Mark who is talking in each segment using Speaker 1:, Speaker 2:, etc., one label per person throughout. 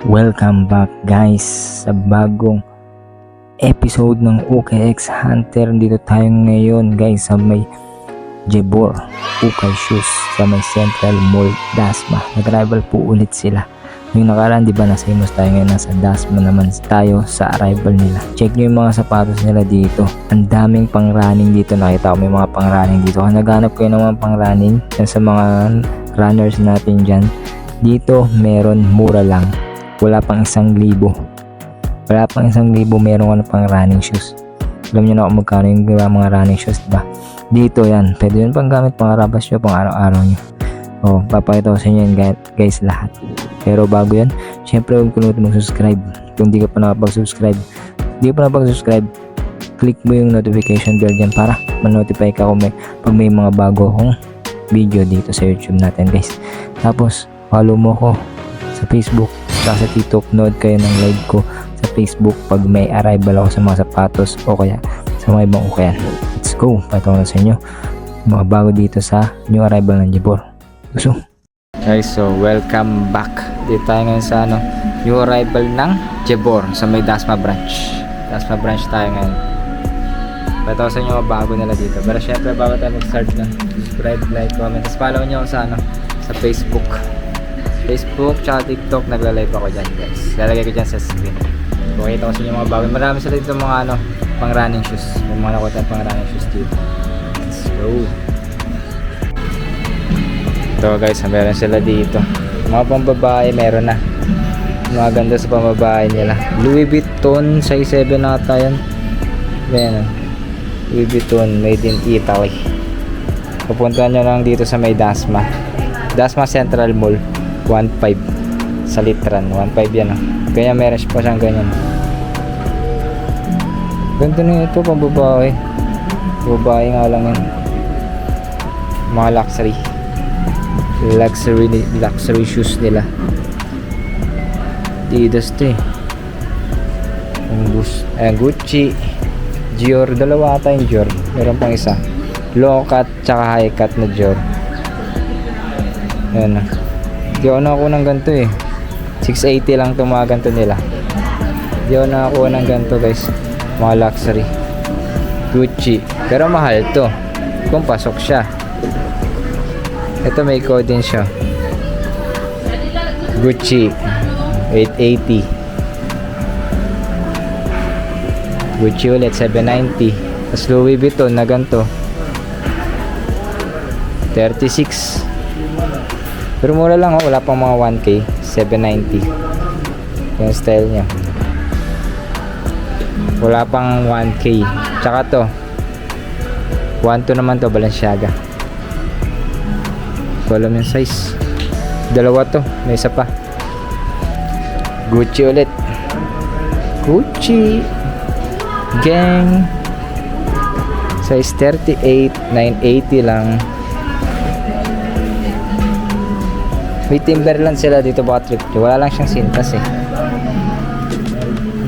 Speaker 1: Welcome back guys sa bagong episode ng OKX Hunter. Dito tayo ngayon guys sa may Jebor Ukay Shoes sa may Central Mall Dasma. Nag-arrival po ulit sila. Yung nakaraan diba nasa Imos tayo, ngayon nasa Dasma naman tayo sa arrival nila. Check nyo yung mga sapatos nila dito. Ang daming pang running dito. Nakita ko may mga pang running dito. Kung naghanap kayo ng mga pang running sa mga runners natin dyan, dito meron mura lang. Wala pang 1,000. Wala pang 1,000 meron ka pang running shoes. Alam nyo na kung magkano yung mga running shoes, diba? Dito yan. Pwede yun pang gamit, pang rabas nyo, pang araw-araw nyo. O, papakita ko sa inyo yan guys lahat. Pero bago yan, syempre huwag kalimutan mag-subscribe. Kung di ka pa nakapag-subscribe, click mo yung notification bell dyan para ma-notify ka kung pag may mga bago akong video dito sa YouTube natin guys. Tapos, follow mo ko sa Facebook, sa TikTok, nood kayo ng live ko sa Facebook pag may arrival ako sa mga sapatos o kaya sa mga ibang ukayan. Let's go! Patawag na sa inyo mga bago dito sa new arrival ng Jebor. So guys, so welcome back. Dito tayo ngayon sa new arrival ng Jebor sa may Dasma branch. Dasma branch tayo ngayon. Patawag sa inyo mga bago nila dito. Pero syempre bago tayo mag-start na, subscribe, like, comment, tapos follow nyo ako sa Facebook tsaka TikTok. Nagla-live ako dyan guys. Lalagay ko dyan sa screen. Pakita ko sa inyo mga bago. Marami sila dito mga pang running shoes. May mga nakuha pang running shoes dito. Let's go. Ito guys, meron sila dito. Mga pang babae meron na. Mga ganda sa pambabae nila. Louis Vuitton size 7 nata yan. Ayan. Louis Vuitton made in Italy. Pupuntahan nyo lang dito sa may Dasma Central Mall. 1.5 sa Litran. 1.5 yan. Kaya meron pa siyang ganyan. Ganda na ito pang babae. Babae nga lang yan. Mga luxury shoes nila. Adidas to eh. Gucci, Dior. Dalawa ata yung Dior. Meron pang isa. Low cut tsaka high cut na Dior. Ayan na. Di ako nakakuha ng ganito eh. 680 lang itong mga ganito nila. Di ako nakakuha ng ganito guys. Mga luxury Gucci. Pero mahal to kung pasok siya. Ito may code din siya. Gucci 880. Gucci ulit 790. Tapos Louis Vuitton na ganito 36. Pero mura lang wala pang mga 1K. 790 yung style nya. Wala pang 1K. Tsaka to 1.2 naman to, Balenciaga. Wala yung size. Dalawa to, may isa pa. Gucci ulit. Gucci gang size 38, 980 lang. May Timberland sila dito, baka trip. Wala lang siyang sintas eh.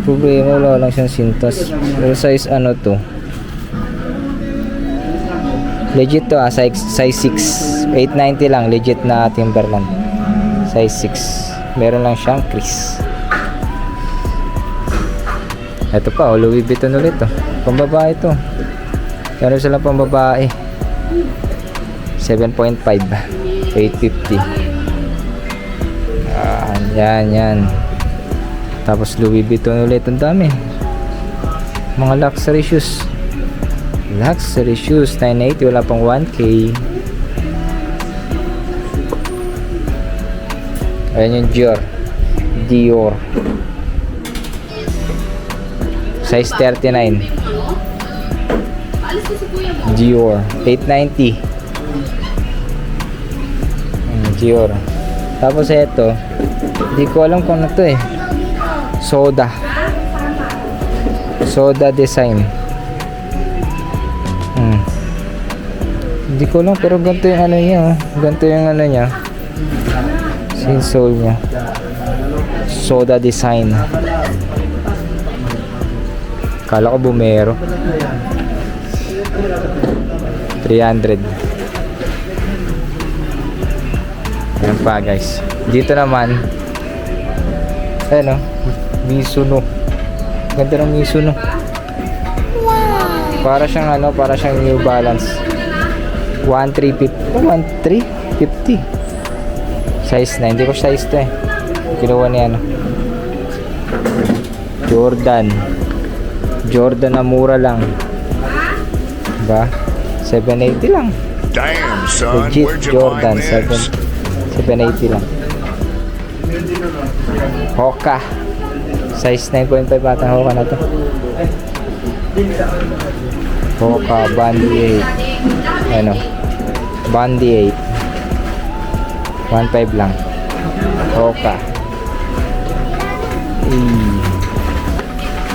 Speaker 1: Problema, wala lang siyang sintas. Pero size to? Legit to size 6. 890 lang, legit na Timberland. Size 6. Meron lang siyang crease. Ito pa, Louis Vuitton ulit to. Pambabae to. Meron silang pambabae. 7.5. 850. Yan. Tapos Louis Vuitton ulit. Ang dami. Mga luxury shoes. 980. Wala pang 1K. Ayan yung Dior size 39. Dior 890. Dior. Tapos ito, hindi ko alam kung ano to eh. Soda design. Hindi ko alam, pero ganito yung niya. Ganito yung niya. Insole niya. Soda design. Kala ko Bumero. 300. Ayan pa guys. Dito naman Ayan o, Mizuno. Ganda ng Mizuno. Para siyang ano, para siyang New Balance. 1350. Size na, hindi ko size to eh. Kinuha niya ano. Jordan na mura lang. Diba? 780 lang.
Speaker 2: Damn, son,
Speaker 1: Legit
Speaker 2: where'd you
Speaker 1: Jordan,
Speaker 2: find this?
Speaker 1: 780 lang. Hoka. Size 9.5 ata Hoka na to. Hoka Bandy 8. Ano? Bandy 8. 1.5 lang. Hoka.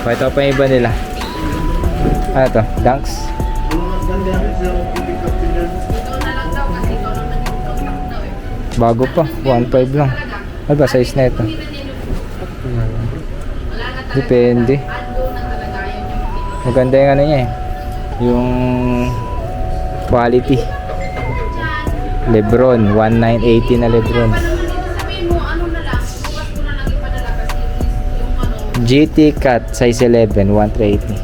Speaker 1: Ito pa yung iba nila. Ano to? Dunks? Bago pa. 1.5 lang. Ano ba size na ito? Depende. Maganda yung ano niya eh. Yung quality. Lebron. 1980 na Lebron. GT Cut size 11, 1380.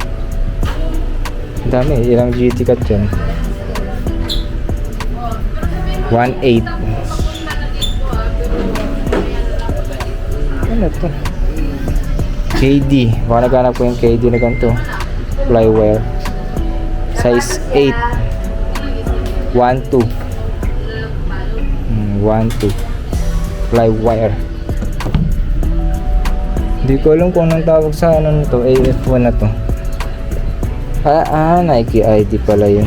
Speaker 1: Ang dami, ilang GT Cut yun? 1.8. Ano to? KD. Baka naghanap ko yung KD na ganito. Flywire. Size 8. 1.2. 1.2. Flywire. Hindi ko alam kung anong tawag sa ano nito, AF1 na to. Nike ID pala yun.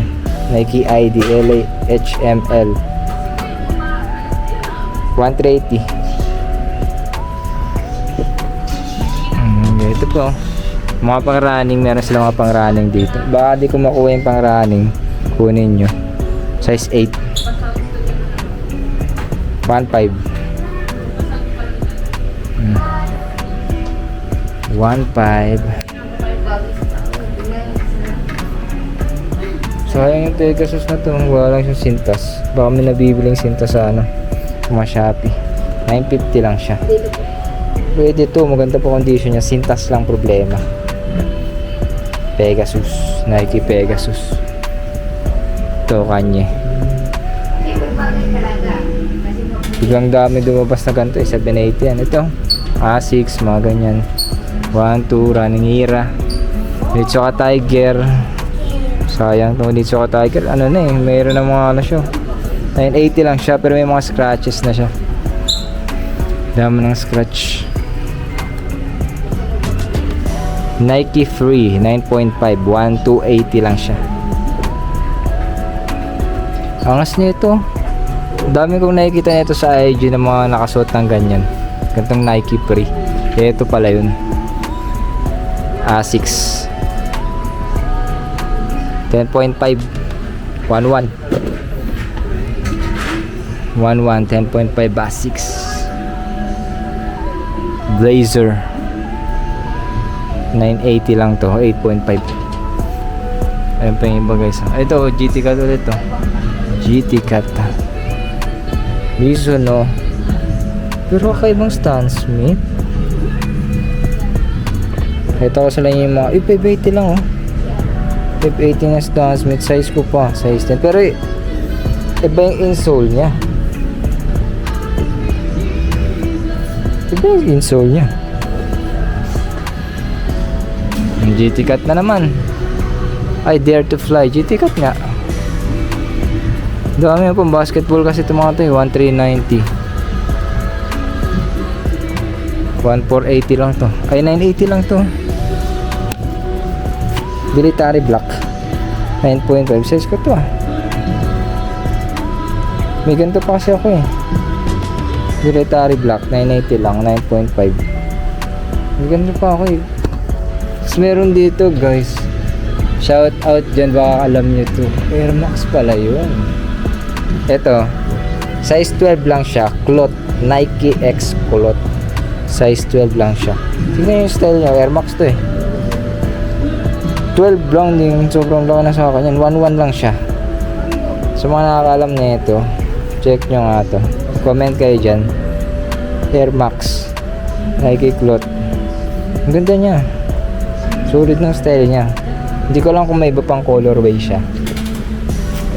Speaker 1: Nike ID LHML 130. Ito po. Mga pang running, meron sila mga pang running dito. Baka di ko makuha yung pang running, kunin nyo. Size 8. 1.5. 1.5. Sayang yung Pegasus na to. Wala lang siyang sintas. Baka may nabibiling sintas sa ano, mga Shopee. 950 lang siya. Pwede to. Maganda po condition niya. Sintas lang problema. Pegasus. Nike Pegasus. Ito Kanye. Biglang dami lumabas na ganito. 780 yan. Ito Asics. Mga ganyan. 1, 2, running era. Nitsuka Tiger. Sayang itong Nitsuka Tiger. Ano na eh, mayroon na mga ano siya. 980 lang siya pero may mga scratches na siya. Dami ng scratch. Nike Free 9.5. 1280 lang siya. Angas nito. Dami kong nakikita nito sa IG ng mga nakasuot ng ganyan. Gantong Nike Free. Ito pala yun. Asics 10.5 11 10.5 Asics Blazer 980 lang to 8.5. ayun pa yung iba guys. Ito GT Cut ulit to. GT Cut Mizuno pero kakaibang Stan Smith. Ito ko sila yung mga 580 lang oh. 580 na Stan Smith. Size ko pa size 10 pero iba yung insole nya. Iba yung insole nya. Yung GT Cut na naman. Ay Dare to Fly GT Cut nga. Dami yung pang basketball kasi ito mga to 1390. 1480 lang to. Ay 980 lang to. Military Black 9.5 size ko to ah. May ganito pa kasi ako eh. Military Black 980 lang 9.5. May ganito pa ako eh. Tapos meron dito guys. Shout out dyan, baka alam nyo to. Air Max pala yun. Ito size 12 lang siya. Cloth Nike X Cloth. Size 12 lang siya. Tingnan yung style niya. Air Max to eh. 12 lang din. Sobrang laki na sa akin yan. 1.1 lang siya. So mga nakakalam na ito, check nyo nga to. Comment kayo dyan. Air Max Nike cloth. Ang ganda niya. Solid ng style niya. Hindi ko lang kung may iba pang colorway siya.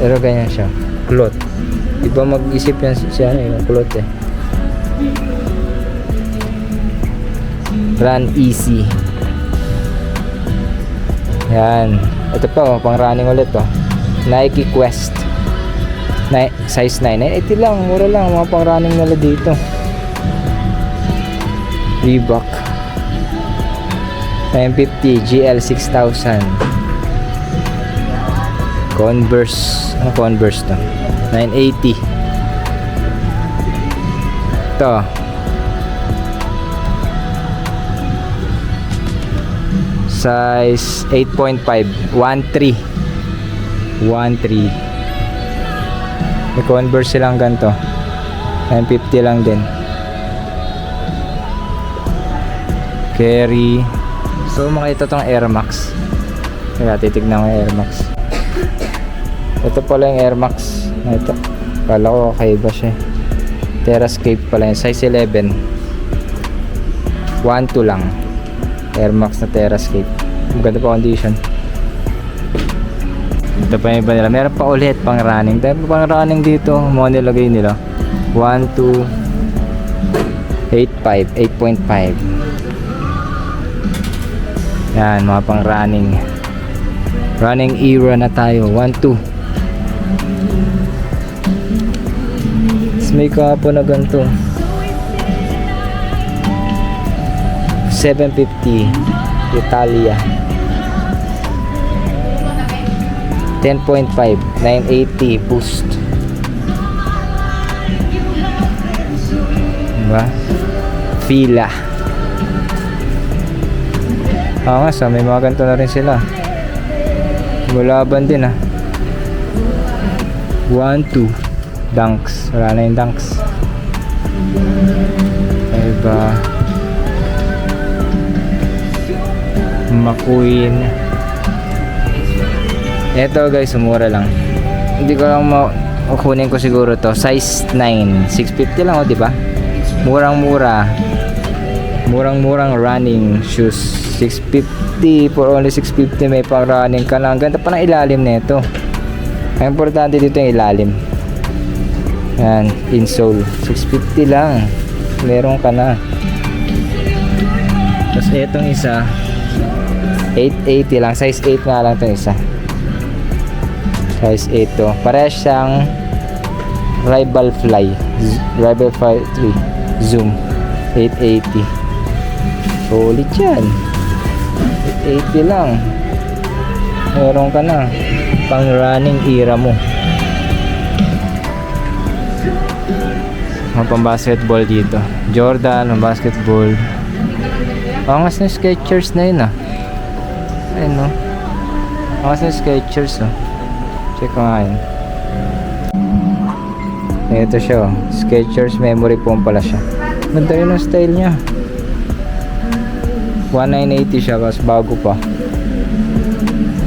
Speaker 1: Pero ganyan siya. Cloth. Iba mag-isip yan siya yung cloth eh. Run easy. Yan. Ito pa pang running ulit Nike Quest. Size 9. 980 lang. Mura lang. Mga pang running nila dito. Reebok 950 GL 6000. Converse. Ano Converse to? 980. Ito. Size 8.5. 1.3. May Converse silang ganito. 950 lang din. Carry. So makita tong Air Max. Kaya titignan ko yung Air Max. Ito pala yung Air Max. Ito. Kala ko kakaiba siya. Terrascape pala yun. Size 11. 1.2 lang. Air Max na Terrascape. Maganda pa condition. Ito pa yung iba nila. Meron pa ulit pang running. Dahil pang running dito. Mga nilagay nila. 1, 2, 8.5. 8.5. Yan, mga pang running. Running era na tayo. 1, 2. May kapo na ganito. 750 Italia. 10.5 980 boost. Diba? Fila. Nga sa may mga ganito na rin sila. Mulaban din 1, 2 Dunks. Wala na yung Dunks. Diba? McQueen. Eto guys, mura lang. Hindi ko lang kukunin ko siguro to. Size 9. 650 lang diba? Murang-mura. Murang-murang running shoes. 650 for only 650 may pang running ka lang. Ganda pa ng ilalim nito. Ang importante dito yung ilalim. Yan, insole 650 lang. Meron ka na. Tapos etong isa 880 lang. Size 8 nga lang itong isa. Size 8 to. Parehas siyang Rival Fly 3 Zoom 880. Solid yan. 880 lang. Meron ka na. Pang running era mo. Mga pang basketball dito. Jordan, pang basketball. Angas na Skechers na yun Ayun Angas na Skechers Check ko nga yun. Ito siya Skechers memory foam pala siya. Ganda yun ang style nya. 1980 siya, kasi bago pa.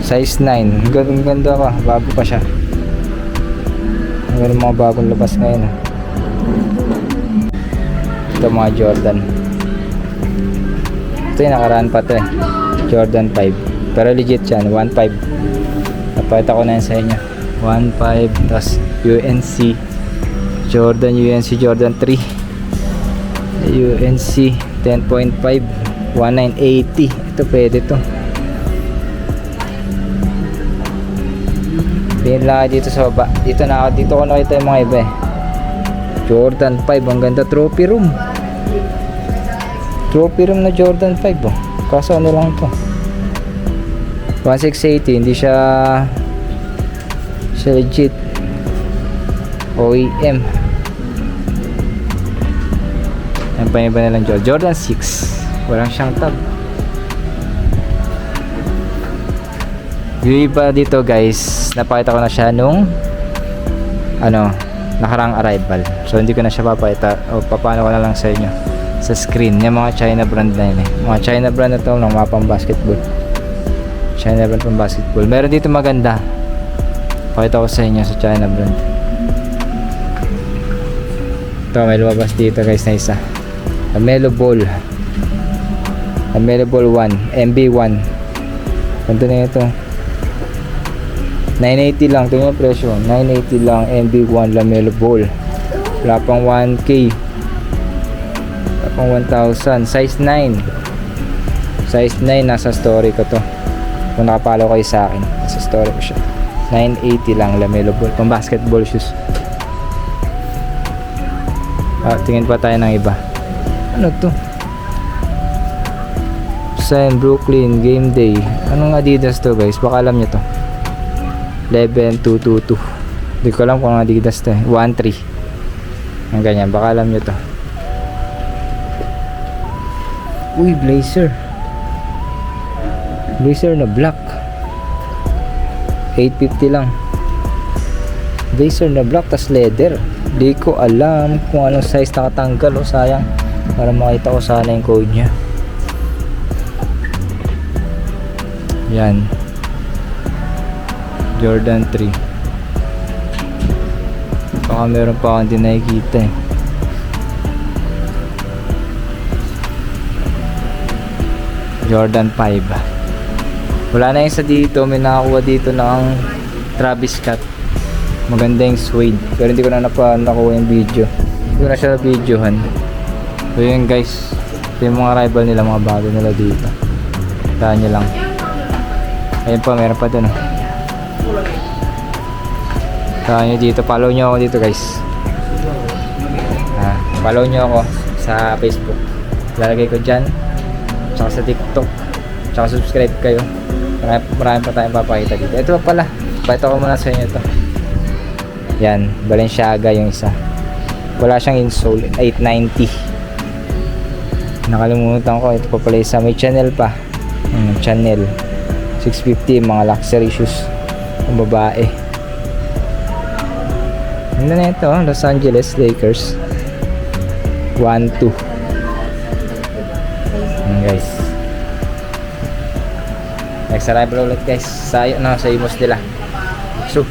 Speaker 1: Size 9. Ganda ka, bago pa siya. Meron mga bagong labas ngayon Ito mga Jordan. Ito yung nakaraan pa to Jordan 5. Pero legit yan, 1.5. Napakita ko na yan sa inyo. 1.5. Tapos UNC Jordan 3. UNC 10.5. 1980. Ito pwede to. Pinila dito sa baba. Dito ko nakita yung mga iba Jordan 5. Ang ganda. Trophy room na Jordan 5 kaso ano lang to 1680. Hindi siya legit OEM. Yan pa iba na lang Jordan 6. Walang siyang tag. Yung iba dito guys, napakita ko na siya nung nakarang arrival. So hindi ko na siya papakita o papaano ko na lang sa inyo sa screen. Yung mga China brand na yun Mga China brand na to ng mga pang basketball. China brand pang basketball. Meron dito maganda. Pakita ko sa inyo sa China brand. Ito may lumabas dito guys na isa. Melo Ball Available 1, MB1. Ganito na ito. 980 lang. Ito yung presyo. 980 lang, MB1 Lamelo Ball. Wala pang 1K. Wala pang 1,000. Size 9. Size 9, nasa story ko to. Kung nakapalo kayo sa akin, nasa story ko siya. 980 lang, Lamelo Ball. Pang basketball shoes. Tingin pa tayo ng iba. Ano to? Sign Brooklyn Game Day. Anong Adidas to guys? Baka alam nyo to. 11222. Hindi ko alam kung Adidas to eh. 13. Ang ganyan. Baka alam nyo to. Uy, blazer. Blazer na black. 850 lang. Blazer na black tas leather. Di ko alam kung anong size nakatanggal. O sayang. Para makita ko sana yung code nya. Yan. Jordan 3. Baka meron pa akong di nakikita eh. Jordan 5. Wala na yung sa dito. May nakakuha dito ng Travis Scott. Maganda yung suede. Pero hindi ko na nakuha yung video. Hindi ko na siya videohan. So yun guys. Ito yung mga rival nila. Mga bago nila dito. Tahan nyo lang. Ayun pa, meron pa dun. Tahan nyo dito. Follow nyo ako dito guys. Follow nyo ako sa Facebook. Lalagay ko dyan. Tsaka sa TikTok. Tsaka subscribe kayo. Marami pa tayong papakita dito. Ito pa pala. Pakita ko muna sa inyo ito. Yan. Balenciaga yung isa. Wala siyang insole. 890. Nakalimutan ko. Ito pa pala isa. May channel pa. Channel. 650. Mga luxury shoes. Ang babae. Ano na ito? Los Angeles Lakers. 1-2. Guys. Next arrival ulit guys. Sa Imos nila. So.